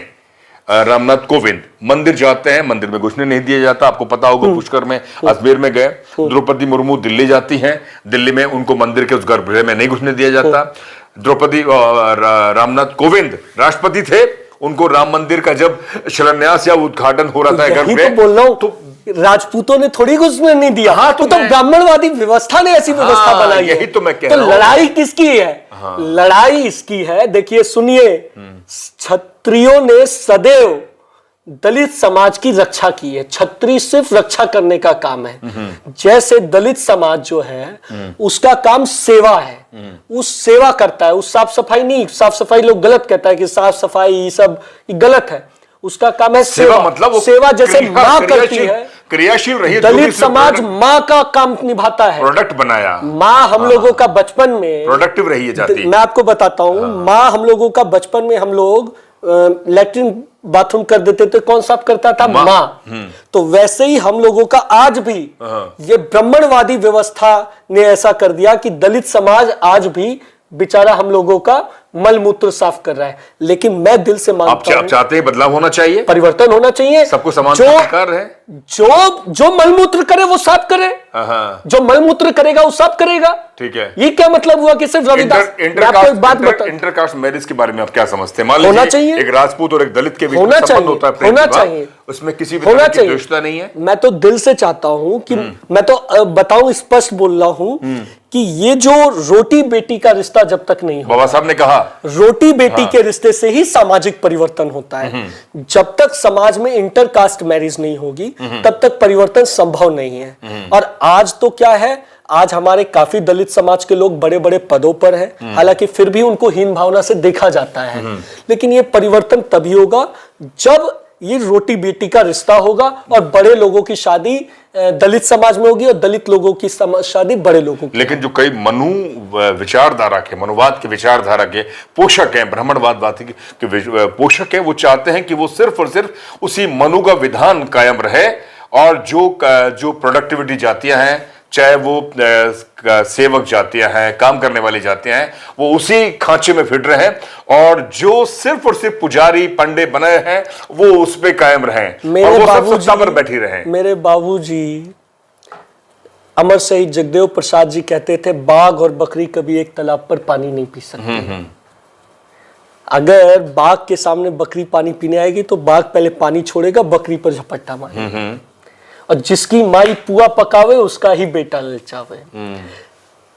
रामनाथ कोविंद मंदिर जाते हैं, मंदिर में घुसने नहीं दिया जाता। आपको पता होगा, पुष्कर में, अजमेर में गए। द्रौपदी मुर्मू दिल्ली जाती हैं, दिल्ली में उनको मंदिर के उस गर्भगृह में नहीं घुसने दिया जाता। रामनाथ कोविंद राष्ट्रपति थे, उनको राम मंदिर का जब शिलान्यास या उद्घाटन हो रहा था गर्भगृह, तो बोल रहा हूं, तो राजपूतों ने थोड़ी घुसने नहीं दिया। हाँ, तो ब्राह्मणवादी व्यवस्था ने ऐसी व्यवस्था बनाई है। यही तो मैं कह रहा हूं। तो लड़ाई किसकी है? लड़ाई इसकी है, देखिए सुनिए, क्षत्रियों ने सदैव दलित समाज की रक्षा की है। क्षत्रिय सिर्फ रक्षा करने का काम है। जैसे दलित समाज जो है उसका काम सेवा है, उस सेवा करता है, उस साफ सफाई नहीं। साफ सफाई लोग गलत कहता है कि साफ सफाई ये सब गलत है। उसका काम है सेवा। मतलब सेवा जैसे माँ करती है, क्रियाशील रही है। दलित समाज माँ का काम निभाता है। प्रोडक्ट बनाया माँ हम लोगों का बचपन में प्रोडक्टिव रही है जाती। मैं आपको बताता हूँ, माँ हम लोगों का बचपन में हम लोग लैट्रिन बाथरूम कर देते थे, कौन साफ करता था? माँ। तो वैसे ही हम लोगों का आज भी ये ब्राह्मणवादी व्यवस्था ने ऐसा कर दिया कि दलित समाज आज भी बेचारा हम लोगों का मल मूत्र साफ कर रहा है। लेकिन मैं दिल से मानता हूं, आप चाहते हैं बदलाव होना चाहिए, परिवर्तन होना चाहिए, सबको समान अधिकार है। जो मलमूत्र करे वो साफ करे, जो मलमूत्र करेगा वो साफ करेगा। ठीक है, ये क्या मतलब हुआ कि सिर्फ रविदास? इंटरकास्ट मैरिज के बारे में आप क्या समझते हैं? मान लीजिए, होना चाहिए, एक राजपूत और एक दलित के बीच होना संबंध होता है, होना चाहिए, उसमें किसी भी तरह की द्वेषता नहीं है। मैं तो दिल से चाहता हूं कि मैं तो बताऊं, स्पष्ट बोल रहा हूं कि ये जो रोटी बेटी का रिश्ता जब तक नहीं होगा, बाबा साहब ने कहा, रोटी बेटी के रिश्ते से ही सामाजिक परिवर्तन होता है। जब तक समाज में इंटरकास्ट मैरिज नहीं होगी तब तक परिवर्तन संभव नहीं है। और आज तो क्या है, आज हमारे काफी दलित समाज के लोग बड़े बड़े पदों पर हैं, हालांकि फिर भी उनको हीन भावना से देखा जाता है। लेकिन ये परिवर्तन तभी होगा जब ये रोटी बेटी का रिश्ता होगा और बड़े लोगों की शादी दलित समाज में होगी और दलित लोगों की शादी बड़े लोगों की। लेकिन जो कई विचारधारा के, मनुवाद के विचारधारा के पोषक हैं, ब्राह्मणवाद के पोषक हैं, वो चाहते हैं कि वो सिर्फ और सिर्फ उसी मनु का विधान कायम रहे और जो प्रोडक्टिविटी जातियां हैं, चाहे वो सेवक जातियां हैं, काम करने वाली जातियां हैं, वो उसी खांचे में फिट रहे और जो सिर्फ और सिर्फ पुजारी पंडे बने हैं वो उस पे कायम रहें और वो सब सत्ता पर बैठी रहें। मेरे बाबूजी अमर शहीद जगदेव प्रसाद जी कहते थे, बाघ और बकरी कभी एक तालाब पर पानी नहीं पी सकते। अगर बाघ के सामने बकरी पानी पीने आएगी तो बाघ पहले पानी छोड़ेगा, बकरी पर झपट्टा मारेगा। और जिसकी माई पुआ पकावे उसका ही बेटा ललचावे।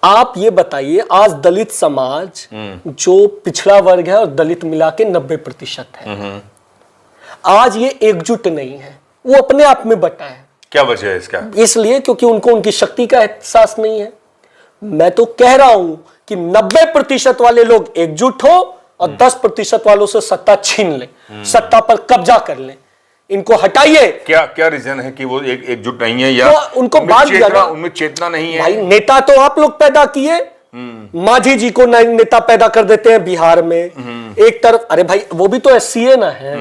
आप ये बताइए, आज दलित समाज जो पिछड़ा वर्ग है और दलित मिला के 90% है, आज ये एकजुट नहीं है, वो अपने आप में बटा है। क्या वजह है इसका? इसलिए क्योंकि उनको उनकी शक्ति का एहसास नहीं है। मैं तो कह रहा हूं कि 90% वाले लोग एकजुट हो और 10% वालों से सत्ता छीन ले, सत्ता पर कब्जा कर ले, इनको हटाइए। क्या रीजन है कि वो एकजुट नहीं है या तो उनको उनमें चेतना नहीं है? भाई नेता तो आप लोग पैदा किए, माझी जी को नेता पैदा कर देते हैं बिहार में। एक तरफ, अरे भाई वो भी तो एससी ना है,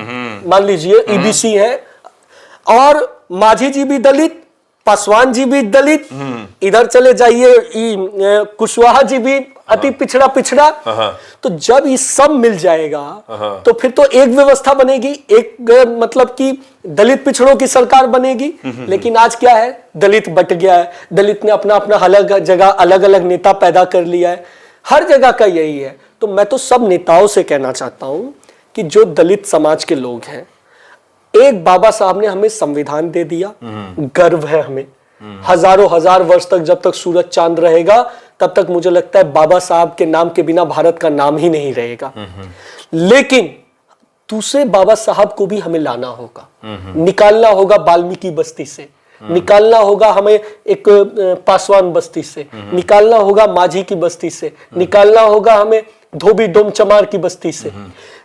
मान लीजिए ईबीसी है, और माझी जी भी दलित, पासवान जी भी दलित, इधर चले जाइए कुशवाहा जी भी अति पिछड़ा। तो जब ये सब मिल जाएगा तो फिर तो एक व्यवस्था बनेगी, एक मतलब कि दलित पिछड़ों की सरकार बनेगी। लेकिन आज क्या है, दलित बट गया है, दलित ने अपना अपना अलग जगह अलग अलग नेता पैदा कर लिया है, हर जगह का यही है। तो मैं तो सब नेताओं से कहना चाहता हूं कि जो दलित समाज के लोग हैं, एक बाबा साहब ने हमें संविधान दे दिया, गर्व है हमें। हजारों हजार वर्ष तक जब तक सूरज चांद रहेगा तब तक मुझे लगता है बाबा साहब के नाम के बिना भारत का नाम ही नहीं रहेगा। लेकिन दूसरे बाबा साहब को भी हमें लाना होगा, निकालना होगा वाल्मीकि बस्ती से। निकालना होगा हमें एक पासवान बस्ती से, निकालना होगा माझी की बस्ती से, निकालना होगा हमें धोबी डोम चमार की बस्ती से,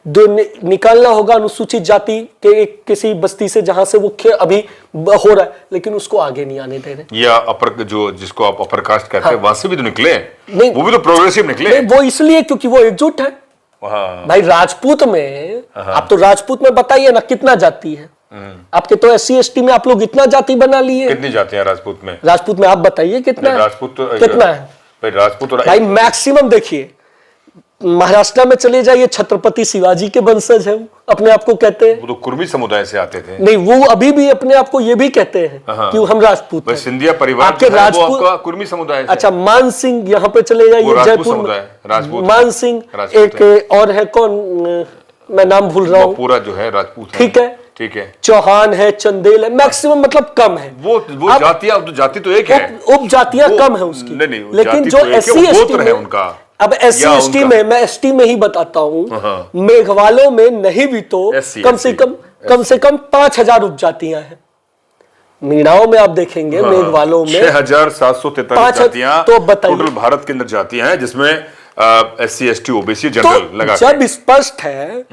निकालना होगा अनुसूचित जाति के एक किसी बस्ती से जहां से वो अभी हो रहा है, लेकिन उसको आगे नहीं आने दे रहे। या अपर जो जिसको आप अपर कास्ट कहते हैं, वहां से भी तो निकले नहीं, वो भी तो प्रोग्रेसिव निकले। वो इसलिए क्योंकि वो एकजुट है। भाई राजपूत में, आप तो राजपूत में बताइए ना कितना जाति है, आपके तो SC ST में आप लोग इतना जाति बना लिए। कितनी जातियां राजपूत में? राजपूत में आप बताइए कितना है? राजपूत तो कितना है भाई? राजपूत और भाई मैक्सिमम देखिए, महाराष्ट्र में चले जाइए, छत्रपति शिवाजी के वंशज है, अपने आप को कहते हैं। वो तो कुर्मी समुदाय से आते थे। नहीं, वो अभी भी अपने आप को ये भी कहते हैं कि हम राजपूत हैं। सिंधिया परिवार आपके राजपूत, वो कुर्मी समुदाय से। अच्छा, मान सिंह यहाँ पे चले जाइए जयपुर में, मान सिंह एक और है, कौन मैं नाम भूल रहा हूँ, पूरा जो है राजपूत है। ठीक है, ठीक है, चौहान है, चंदेल है, मैक्सिमम मतलब कम है। वो जातियां, जाति तो एक है, उप जातियां कम है उसकी। नहीं, लेकिन जो SC ST है उनका, अब SC ST में, मैं ST में ही बताता हूँ, मेघवालों में नहीं भी तो कम से कम 5000 उपजातियां हैं। मीणाओं में आप देखेंगे, मेघवालों में 6743 जातियां तो टोटल भारत के अंदर जातियां हैं, जिसमें SC ST OBC जनरल लगा। जब स्पष्ट है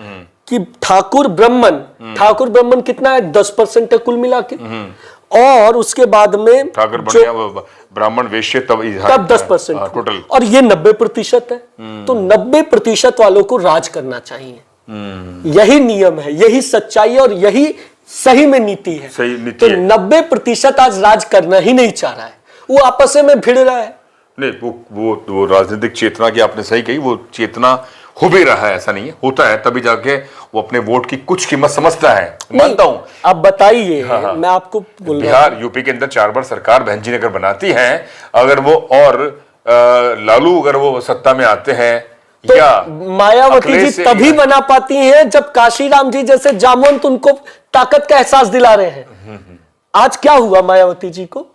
कि ठाकुर ब्राह्मण कितना है, 10% है कुल मिला के, और उसके बाद में ठाकुर ब्राह्मण वैश्य तब 10% टोटल, और ये 90% है। तो 90% वालों को राज करना चाहिए। यही नियम है, यही सच्चाई है, और यही सही में नीति है। तो 90% आज राज करना ही नहीं चाह रहा है, वो आपस में भिड़ रहा है। नहीं, वो राजनीतिक चेतना की आपने सही कही, वो चेतना हो भी रहा है, ऐसा नहीं है, होता है, तभी जाके वो अपने वोट की कुछ कीमत समझता है, मानता हूं। आप बताइए, मैं आपको बोल रहा हूं, बिहार यूपी के अंदर 4 बार सरकार बहन जी ने अगर बनाती है, अगर वो और लालू अगर वो सत्ता में आते हैं, तो या मायावती जी तभी बना पाती हैं जब काशीराम जी जैसे जामवंत उनको ताकत का एहसास दिला रहे हैं। आज क्या हुआ मायावती जी को?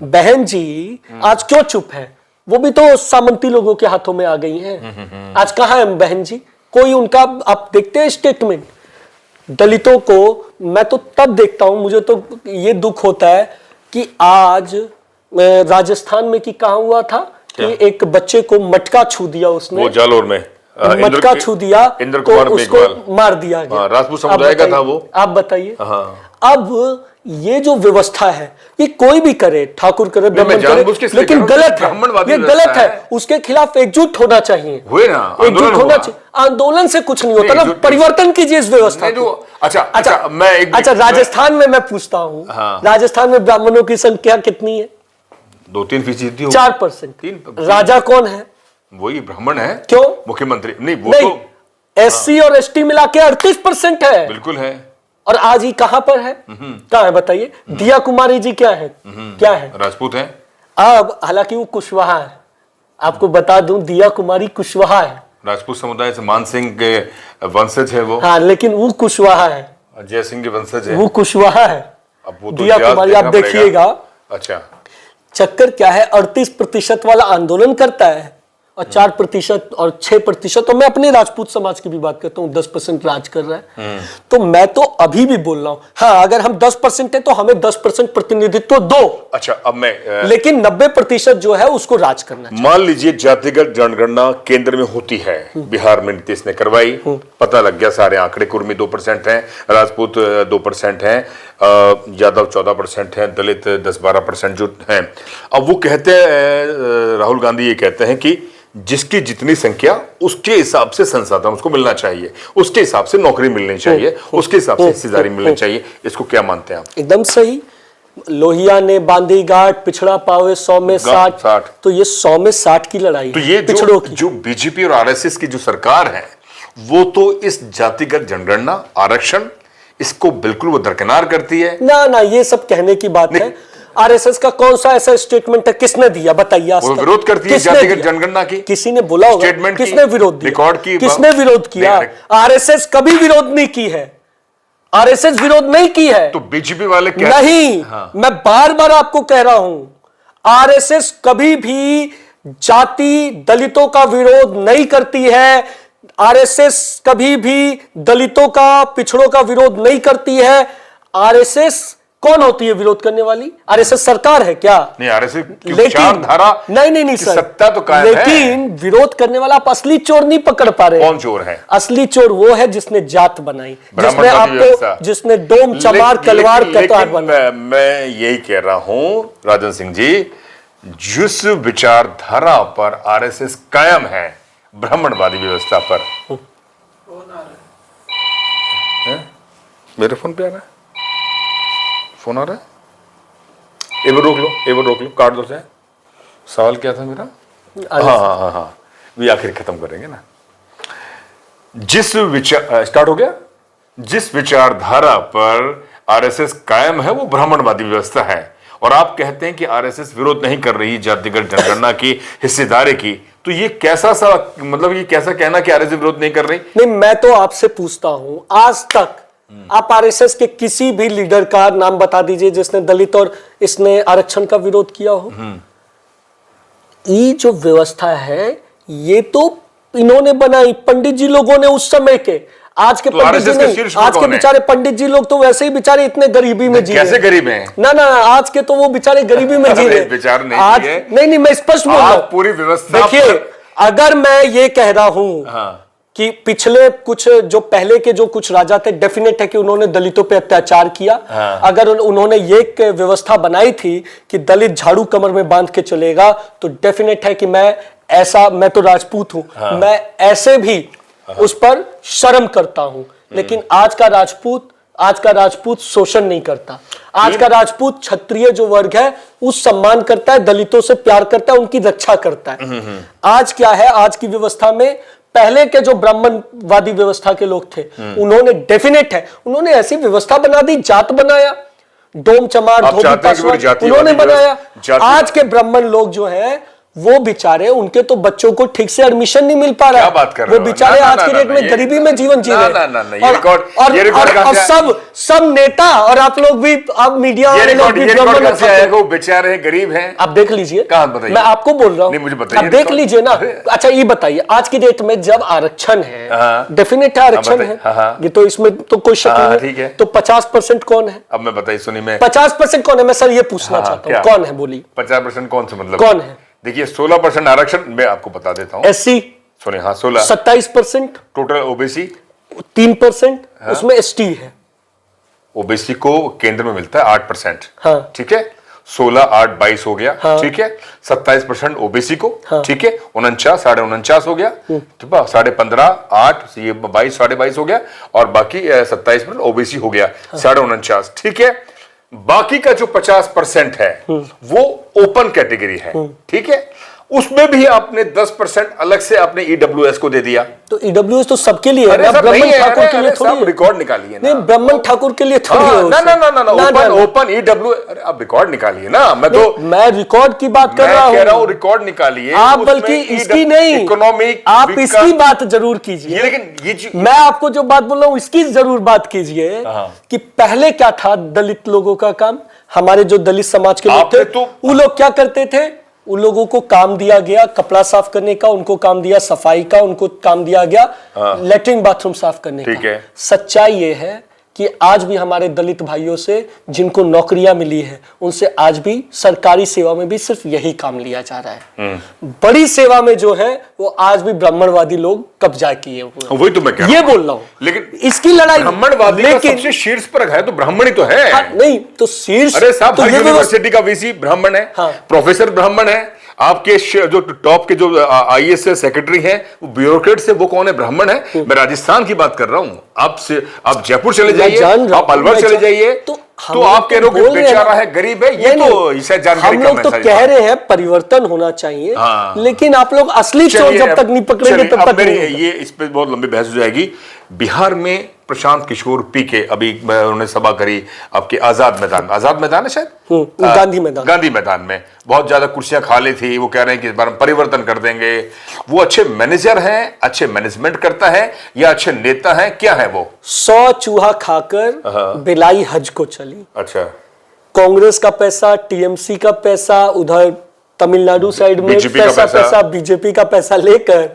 बहन जी आज क्यों चुप है? वो भी तो सामंती लोगों के हाथों में आ गई हैं। आज कहां है बहन जी? कोई उनका आप देखते हैं स्टेटमेंट? दलितों को मैं तो तब देखता हूं, मुझे तो ये दुख होता है कि आज राजस्थान में कि कहां हुआ था कि एक बच्चे को मटका छू दिया उसने, वो जालोर में मटका छू दिया, इंद्र तो कुमार उसको मार दिया गया। राजपूत समुदाय का था वो। आप बताइए, अब ये जो व्यवस्था है, ये कोई भी करे, ठाकुर करे, ब्राह्मण करे, लेकिन गलत है, ये गलत है। उसके खिलाफ एकजुट होना चाहिए, हुए ना, एकजुट होना चाहिए। आंदोलन से कुछ नहीं होता ना, परिवर्तन कीजिए इस व्यवस्था को। अच्छा, राजस्थान में मैं पूछता हूँ, राजस्थान में ब्राह्मणों की संख्या कितनी है? 2-3% 4%। राजा कौन है? वही ब्राह्मण है। क्यों? मुख्यमंत्री नहीं, वो नहीं, तो SC और ST मिला के 38% है। बिल्कुल है। और आज ही कहां पर है? कहां है बताइए? दिया कुमारी जी क्या है? क्या है? राजपूत है। अब हालांकि वो कुशवाहा है, आपको बता दूं, दिया कुमारी कुशवाहा है, राजपूत समुदाय से मान सिंह के वंशज है वो। हाँ, लेकिन वो कुशवाहा है, जय सिंह के वंशज है, वो कुशवाहा है। अब वो तो दिया कुमारी आप देखिएगा। अच्छा, चक्कर क्या है, 38% वाला आंदोलन करता है और 4% और 6%, और मैं अपने राजपूत समाज की भी बात करता हूँ, 10% राज कर रहा है। तो मैं तो अभी भी बोल रहा हूँ, हाँ, अगर हम 10% है तो हमें 10% प्रतिनिधित्व दो। अच्छा, अब मैं लेकिन 90% जो है उसको राज करना चाहिए। मान लीजिए जातिगत जनगणना केंद्र में होती है, बिहार में नीतीश ने करवाई, पता लग गया सारे आंकड़े, कुर्मी 2% हैं, राजपूत 2% हैं, यादव 14% हैं, दलित 10-12% जो हैं। अब वो कहते हैं, राहुल गांधी ये कहते हैं कि जिसकी जितनी संख्या उसके हिसाब से संसाधन उसको मिलना चाहिए, उसके हिसाब से नौकरी मिलनी चाहिए, उसके हिसाब से हिस्सेदारी मिलनी चाहिए। इसको क्या मानते हैं आप? एकदम सही। लोहिया ने बांधी गांठ, पिछड़ा पावे 100 में 60, तो ये 100 में 60 की लड़ाई तो ये पिछड़ों की। जो बीजेपी और आरएसएस की जो सरकार है, वो तो इस जातिगत जनगणना, आरक्षण, इसको बिल्कुल वो दरकिनार करती है। ना, ये सब कहने की बात है। आरएसएस का कौन सा ऐसा स्टेटमेंट है, किसने दिया बताइए? वो विरोध करती है जातिगत जनगणना की। किसी ने बोला होगा, किसने विरोध दिया? रिकॉर्ड की, किसने विरोध किया? आरएसएस कभी विरोध नहीं की है, आरएसएस विरोध नहीं की है। तो बीजेपी वाले क्या? नहीं, मैं बार बार आपको कह रहा हूं, आरएसएस कभी भी जाति दलितों का विरोध नहीं करती है। आरएसएस कभी भी दलितों का, पिछड़ों का विरोध नहीं करती है। आरएसएस कौन होती है विरोध करने वाली? आरएसएस सरकार है क्या? नहीं, आरएसएस की विचारधारा, नहीं सर, सत्ता तो कायम है। लेकिन विरोध करने वाला आप असली चोर नहीं पकड़ पा रहे। कौन चोर है? असली चोर वो है जिसने जात बनाई, जिसने डोम चमार तलवार कतार बनाई। मैं यही कह रहा हूं राजन सिंह जी, जिस विचारधारा पर आरएसएस कायम है, ब्राह्मणवादी व्यवस्था पर। मेरे फोन पे आ रहा है, फोन आ रहा है, एक बार रोक लो, काट दो चाहे। सवाल क्या था मेरा? हाँ, भी आखिर खत्म करेंगे ना। जिस विचार स्टार्ट हो गया, जिस विचारधारा पर आरएसएस कायम है वो ब्राह्मणवादी व्यवस्था है, और आप कहते हैं कि आरएसएस विरोध नहीं कर रही जातिगत जनगणना की हिस्सेदारी की, तो ये कैसा सा, मतलब ये कैसा कहना कि आरएसएस विरोध नहीं कर रही? नहीं, मैं तो आपसे पूछता हूं, आज तक आप आरएसएस के किसी भी लीडर का नाम बता दीजिए जिसने दलित और इसने आरक्षण का विरोध किया हो। ये जो व्यवस्था है ये तो इन्होंने बनाई, पंडित जी लोगों ने उस समय के। आज के तो पंडित जी नहीं, आज के बेचारे पंडित जी लोग तो वैसे ही बेचारे इतने गरीबी में जी रहे। कैसे गरीब हैं? ना, आज के तो वो बेचारे गरीबी में जी रहे। नहीं, मैं स्पष्ट बोल रहा हूं। पूरी व्यवस्था देखिए, अगर मैं ये कह रहा हूं कि पिछले कुछ जो पहले के जो कुछ राजा थे, डेफिनेट है कि उन्होंने दलितों पे अत्याचार किया। अगर उन्होंने ये व्यवस्था बनाई थी कि दलित झाड़ू कमर में बांध के चलेगा, तो डेफिनेट है कि मैं तो राजपूत हूं, मैं ऐसे भी उस पर शर्म करता हूं। लेकिन आज का राजपूत शोषण नहीं करता। आज का राजपूत क्षत्रिय जो वर्ग है उस सम्मान करता है, दलितों से प्यार करता है, उनकी रक्षा करता है। आज क्या है, आज की व्यवस्था में पहले के जो ब्राह्मणवादी व्यवस्था के लोग थे, उन्होंने डेफिनेट है, उन्होंने ऐसी व्यवस्था बना दी, जात बनाया, डोम चमार धोबी पासवान उन्होंने बनाया। आज के ब्राह्मण लोग जो है वो बेचारे, उनके तो बच्चों को ठीक से एडमिशन नहीं मिल पा रहा है। बात कर रहे वो बेचारे आज के डेट में गरीबी में जीवन जी रहे हैं। और सब नेता और आप लोग भी, आप मीडिया वाले लोग भी बेचारे गरीब हैं। आप देख लीजिए, मैं आपको बोल रहा हूँ, आप देख लीजिए ना। अच्छा ये बताइए, आज की डेट में जब आरक्षण है, डेफिनेट आरक्षण है, ये तो इसमें तो कोई शक नहीं है, तो 50% कौन है? अब मैं बताइए, सुनिए, मैं 50% कौन है, मैं सर ये पूछना चाहता हूँ, कौन है? बोलिए 50% कौन से, मतलब कौन है? देखिए 16% आरक्षण मैं आपको बता देता हूं। एससी सुनिए, हाँ 16, 27% टोटल ओबीसी 3%, उसमें एसटी है। ओबीसी को केंद्र में मिलता है 8%, हाँ। ठीक है, 16, 8, 22 हो गया, हाँ। ठीक है, 27% ओबीसी को, हाँ। ठीक है, 49, 49.5 हो गया, ठीक है, 15.5, 8, ये 22, 22.5 हो गया, और बाकी 27% ओबीसी हो गया, 49.5, ठीक है। बाकी का जो 50% है वो ओपन कैटेगरी है, ठीक है, उसमें भी आपने 10% अलग से आपने ईडब्ल्यूएस को दे दिया। तो ईडब्ल्यूएस तो सबके लिए है, ब्राह्मण ठाकुर के लिए थोड़ी। रिकॉर्ड निकालिए ना, नहीं ब्राह्मण ठाकुर के लिए थोड़ी है। ना, ओपन ईडब्ल्यू, आप रिकॉर्ड निकालिए ना। मैं रिकॉर्ड की बात कर रहा हूँ, रिकॉर्ड निकालिए आप, बल्कि इसकी नहीं, इकोनॉमिक आप इसकी बात जरूर कीजिए। लेकिन ये मैं आपको जो बात बोल रहा हूँ इसकी जरूर बात कीजिए कि पहले क्या था दलित लोगों का काम। हमारे जो दलित समाज के लोग थे, वो लोग क्या करते थे, उन लोगों को काम दिया गया कपड़ा साफ करने का, उनको काम दिया सफाई का, उनको काम दिया गया लेटरिन बाथरूम साफ करने का। सच्चाई ये है कि आज भी हमारे दलित भाइयों से जिनको नौकरियां मिली है, उनसे आज भी सरकारी सेवा में भी सिर्फ यही काम लिया जा रहा है। बड़ी सेवा में जो है वो आज भी ब्राह्मणवादी लोग कब्जा किए हुए। वही तो मैं कह रहा हूं, ये बोल रहा हूं। लेकिन इसकी लड़ाई ब्राह्मणवादी का सबसे शीर्ष पर है तो ब्राह्मण ही तो है। नहीं तो शीर्ष, अरे साहब, हर यूनिवर्सिटी का वीसी ब्राह्मण है, प्रोफेसर ब्राह्मण है, आपके जो टॉप के जो आईएएस सेक्रेटरी हैं, वो ब्यूरोक्रेट से वो कौन है, ब्राह्मण है। मैं राजस्थान की बात कर रहा हूं, आप जयपुर चले जाइए, आप अलवर चले जाइए, तो आप कह रहे हो कि बेचारा है, गरीब है, ये तो शायद जानकारी हम लोग तो कह रहे हैं परिवर्तन होना चाहिए, लेकिन आप लोग असली चोर जब तक नहीं पकड़ेंगे तब तक नहीं। ये इस पे बहुत लंबी बहस हो जाएगी। बिहार में प्रशांत किशोर पी के अभी उन्होंने सभा करी आपके आजाद मैदान है शायद, गांधी मैदान में बहुत ज्यादा कुर्सियां खाली थी। वो कह रहे हैं कि इस बार हम परिवर्तन कर देंगे। वो अच्छे मैनेजर हैं, अच्छे मैनेजमेंट करता है, या अच्छे नेता हैं, क्या है वो? 100 चूहा खाकर बिलाई हज को चली। अच्छा, कांग्रेस का पैसा, टीएमसी का पैसा, उधर तमिलनाडु साइड में पैसा बीजेपी का पैसा लेकर,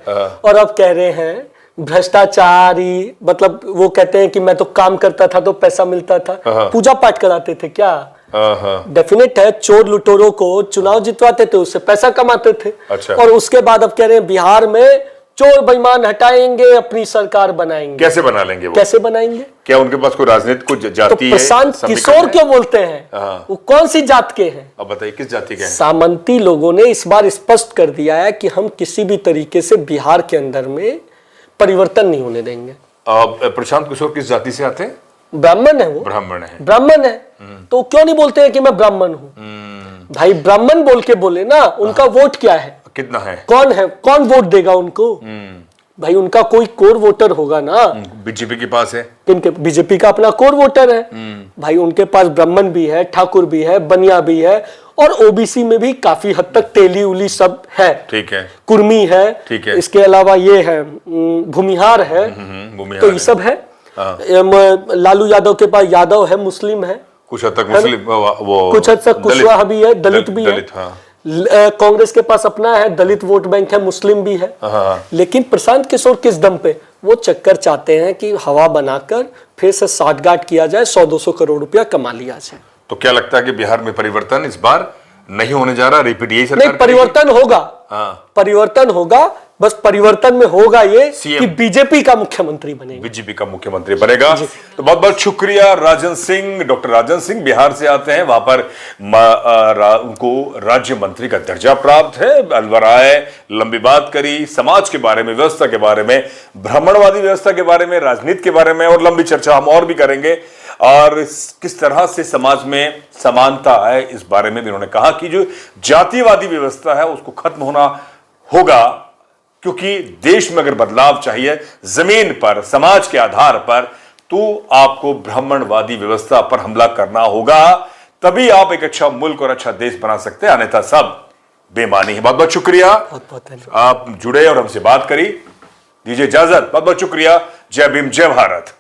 और अब कह रहे हैं भ्रष्टाचारी, मतलब वो कहते हैं कि मैं तो काम करता था तो पैसा मिलता था, पूजा पाठ कराते थे क्या? डेफिनेट है, चोर लुटेरों को चुनाव जितवाते थे, उससे पैसा कमाते थे। अच्छा। और उसके बाद अब कह रहे हैं बिहार में चोर बेईमान हटाएंगे, अपनी सरकार बनाएंगे। कैसे बना लेंगे वो? कैसे बनाएंगे? क्या उनके पास कोई राजनीति को जाति तो प्रशांत किशोर क्यों बोलते हैं? वो कौन सी जात के हैं? अब बताइए किस जाति के हैं? सामंती लोगों ने इस बार स्पष्ट कर दिया है कि हम किसी भी तरीके से बिहार के अंदर में परिवर्तन नहीं होने देंगे। प्रशांत किशोर किस जाति से आते हैं? ब्राह्मण है वो। ब्राह्मण है। ब्राह्मण है तो क्यों नहीं बोलते हैं कि मैं ब्राह्मण हूं? भाई ब्राह्मण बोल के बोले ना। उनका वोट क्या है? कितना है? कौन वोट देगा उनको? भाई उनका कोई कोर वोटर होगा ना। बीजेपी के पास है। किनके? बीजेपी का अपना कोर वोटर है। भाई उनके पास ब्राह्मण भी है, ठाकुर भी है, बनिया भी है, और ओबीसी में भी काफी हद तक तेली उली सब है। ठीक है। कुर्मी है। ठीक है। इसके अलावा ये है भूमिहार है। भूमिहार तो ये सब है। लालू यादव के पास यादव है, मुस्लिम है, कुछ हद तक मुस्लिम, वो कुछ हद तक कुशवाहा भी है, दलित भी है। हाँ। कांग्रेस के पास अपना है, दलित वोट बैंक है, मुस्लिम भी है। लेकिन प्रशांत किशोर किस दम पे? वो चक्कर चाहते हैं कि हवा बनाकर फिर से साठगांठ किया जाए, 100-200 करोड़ रुपया कमा लिया जाए। तो क्या लगता है कि बिहार में परिवर्तन इस बार नहीं होने जा रहा? रिपीट यही सरकार नहीं, परिवर्तन होगा। परिवर्तन होगा, बस परिवर्तन में होगा ये कि बीजेपी का मुख्यमंत्री बनेगा। बीजेपी का मुख्यमंत्री बनेगा। तो बहुत बहुत शुक्रिया राजन सिंह। डॉक्टर राजन सिंह बिहार से आते हैं, वहां पर उनको राज्य मंत्री का दर्जा प्राप्त है। अलवर आए, लंबी बात करी, समाज के बारे में, व्यवस्था के बारे में, ब्राह्मणवादी व्यवस्था के बारे में, राजनीति के बारे में, और लंबी चर्चा हम और भी करेंगे। और किस तरह से समाज में समानता है इस बारे में भी उन्होंने कहा कि जो जातिवादी व्यवस्था है उसको खत्म होना होगा, क्योंकि देश में अगर बदलाव चाहिए जमीन पर, समाज के आधार पर, तो आपको ब्राह्मणवादी व्यवस्था पर हमला करना होगा। तभी आप एक अच्छा मुल्क और अच्छा देश बना सकते हैं, अन्यथा सब बेमानी है। बहुत बहुत शुक्रिया, आप जुड़े और हमसे बात करी। दीजिए इजाजत। बहुत बहुत शुक्रिया। जय भीम, जय भारत।